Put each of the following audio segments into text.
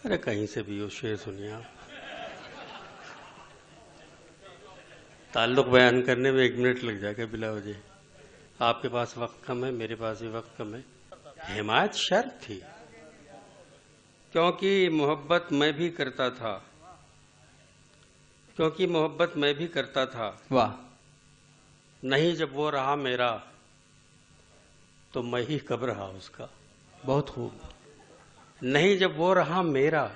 ارے کہیں سے بھی ہو شعر سنیے آپ. تعلق بیان کرنے میں 1 منٹ لگ جائے گا بلا وجہ. آپ کے پاس وقت کم ہے, میرے پاس بھی وقت کم ہے. حمایت شرط تھی, کیونکہ محبت میں بھی کرتا تھا, کیونکہ محبت میں بھی کرتا تھا. واہ. نہیں جب وہ رہا میرا تو میں ہی کب رہا اس کا. بہت خوب. نہیں جب وہ رہا میرا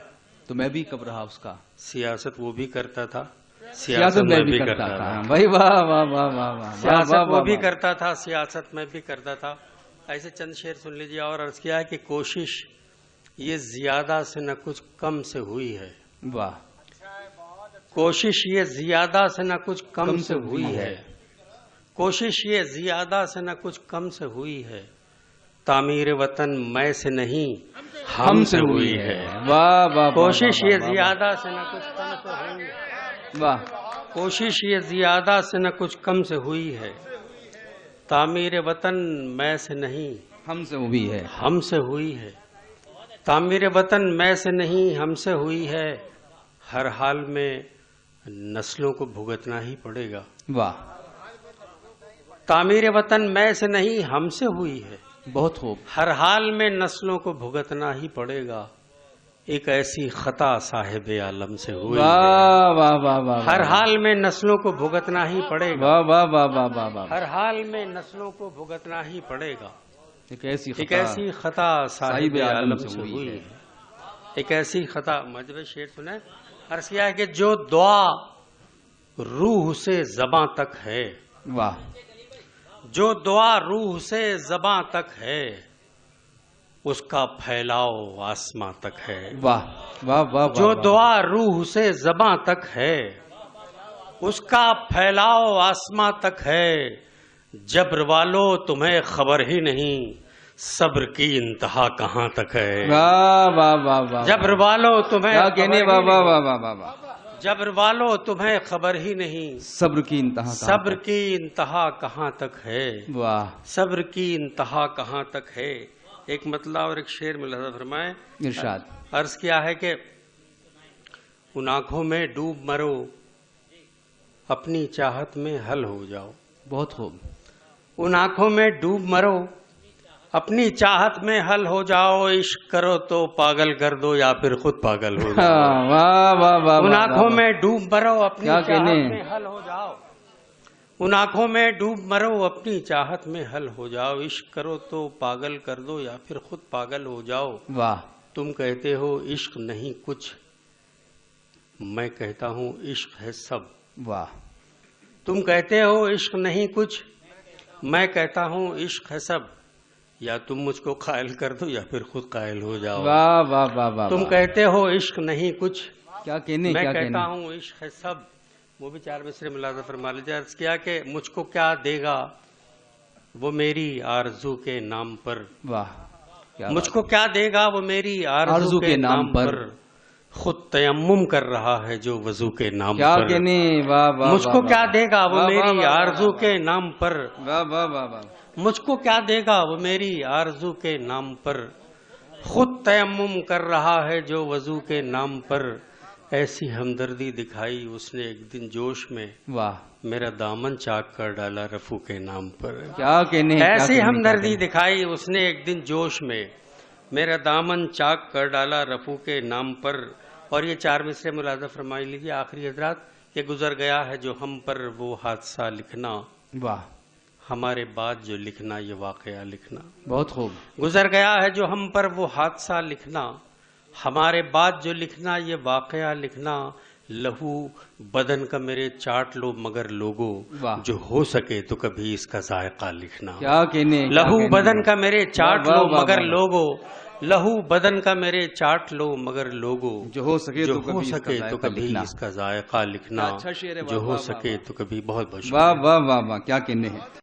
تو میں بھی کب رہا اس کا. سیاست وہ بھی کرتا تھا, سیاست میں بھی کرتا تھا. بھائی واہ واہ واہ واہ واہ. سیاست وہ بھی کرتا تھا, سیاست میں بھی کرتا تھا. ایسے چند شعر سن لیجیے. اور عرض کیا ہے کہ کوشش یہ زیادہ سے نہ کچھ کم سے ہوئی ہے. واہ. کوشش یہ زیادہ سے نہ کچھ کم سے ہوئی ہے. کوشش یہ زیادہ سے نہ کچھ کم سے ہوئی ہے. تعمیر وطن میں سے نہیں ہم سے ہوئی ہے. واہ واہ. کوشش یہ زیادہ سے نہ کچھ کم سے ہوئی ہے. واہ. کوشش یہ زیادہ سے نہ کچھ کم سے ہوئی ہے. تعمیر وطن میں سے نہیں ہم سے ہوئی ہے. ہم سے ہوئی ہے. تعمیر وطن میں سے نہیں ہم سے ہوئی ہے. ہر حال میں نسلوں کو بھگتنا ہی پڑے گا. واہ. تعمیر وطن میں سے نہیں ہم سے ہوئی ہے. بہت خوب. ہر حال میں نسلوں کو بھگتنا ہی پڑے گا. ایک ایسی خطا صاحب عالم سے ہوئی ہے. واہ واہ واہ واہ. ہر حال میں نسلوں کو بھگتنا ہی پڑے گا. واہ واہ واہ واہ واہ واہ. ہر حال میں نسلوں کو بھگتنا ہی پڑے گا. ایک ایسی خطا صاحب عالم سے ہوئی ہے. ایک ایسی خطا. مجھے شعر سنیں. عرض کیا ہے کہ جو دعا روح سے زباں تک ہے. واہ. جو دعا روح سے زباں تک ہے اس کا پھیلاؤ آسماں تک ہے. واہ واہ واہ. جو دعا روح سے زباں تک ہے اس کا پھیلاؤ آسماں تک ہے. جبر والو تمہیں خبر ہی نہیں صبر کی انتہا کہاں تک ہے. واہ واہ واہ واہ. جبر والو تمہیں واہ واہ واہ واہ واہ. جبر والو تمہیں خبر ہی نہیں صبر کی انتہا. صبر کی انتہا کہاں تک ہے. واہ. صبر کی انتہا کہاں تک ہے. ایک مطلب اور ایک شعر میں لحظہ فرمائیں. ارشاد. عرض کیا ہے کہ ان آنکھوں میں ڈوب مرو اپنی چاہت میں حل ہو جاؤ. بہت خوب. ان آنکھوں میں ڈوب مرو اپنی چاہت میں حل ہو جاؤ. عشق کرو تو پاگل کر دو یا پھر خود پاگل ہو جاؤ. واہ واہ واہ. ان آنکھوں میں ڈوب مرو اپنی کیا چاہت کہنے. میں حل ہو جاؤ. ان آنکھوں میں ڈوب مرو اپنی چاہت میں حل ہو جاؤ. عشق کرو تو پاگل کر دو یا پھر خود پاگل ہو جاؤ. واہ. تم کہتے ہو عشق نہیں کچھ, میں کہتا ہوں عشق ہے سب. واہ. تم کہتے ہو عشق نہیں کچھ, میں کہتا ہوں عشق ہے سب. یا تم مجھ کو قائل کر دو یا پھر خود قائل ہو جاؤ. واہ واہ واہ واہ. تم کہتے ہو عشق نہیں کچھ, کیا کہنے. میں کیا کہتا کہنے. ہوں عشق ہے سب. وہ بھی 4 مصرے ملازہ فرما لیجیے. عرض کیا کہ مجھ کو کیا دے گا وہ میری آرزو کے نام پر. واہ. مجھ کو کیا دے گا وہ میری آرزو کے نام پر. خود تیمم کر رہا ہے جو وضو کے نام کیا پر. کہنے. واہ واہ. مجھ کو کیا دے گا وہ میری آرزو کے نام پر. واہ واہ واہ واہ. مجھ کو کیا دے گا وہ میری آرزو کے نام پر. خود تیمم کر رہا ہے جو وضو کے نام پر. ایسی ہمدردی دکھائی اس نے ایک دن جوش میں, واہ. میرا دامن چاک کر ڈالا رفو کے نام پر. کیا کہنے. ایسی ہمدردی دکھائی اس نے ایک دن جوش میں, میرا دامن چاک کر ڈالا رفو کے نام پر. اور یہ 4 مصرے ملاحظہ فرمائی لیجیے. آخری حضرات, یہ گزر گیا ہے جو ہم پر وہ حادثہ لکھنا, واہ. ہمارے بعد جو لکھنا یہ واقعہ لکھنا. بہت خوب. گزر گیا ہے جو ہم پر وہ حادثہ لکھنا, ہمارے بعد جو لکھنا یہ واقعہ لکھنا. لہو بدن کا میرے چاٹ لو مگر لوگو, جو ہو سکے تو کبھی اس کا ذائقہ لکھنا. کیا کہنے. لہو بدن کا میرے چاٹ لو مگر لوگو, لہو بدن کا میرے چاٹ لو مگر لوگو, جو ہو سکے تو کبھی اس کا ذائقہ لکھنا. جو ہو سکے تو کبھی. بہت بہت واہ واہ واہ واہ. کیا کہنے ہیں.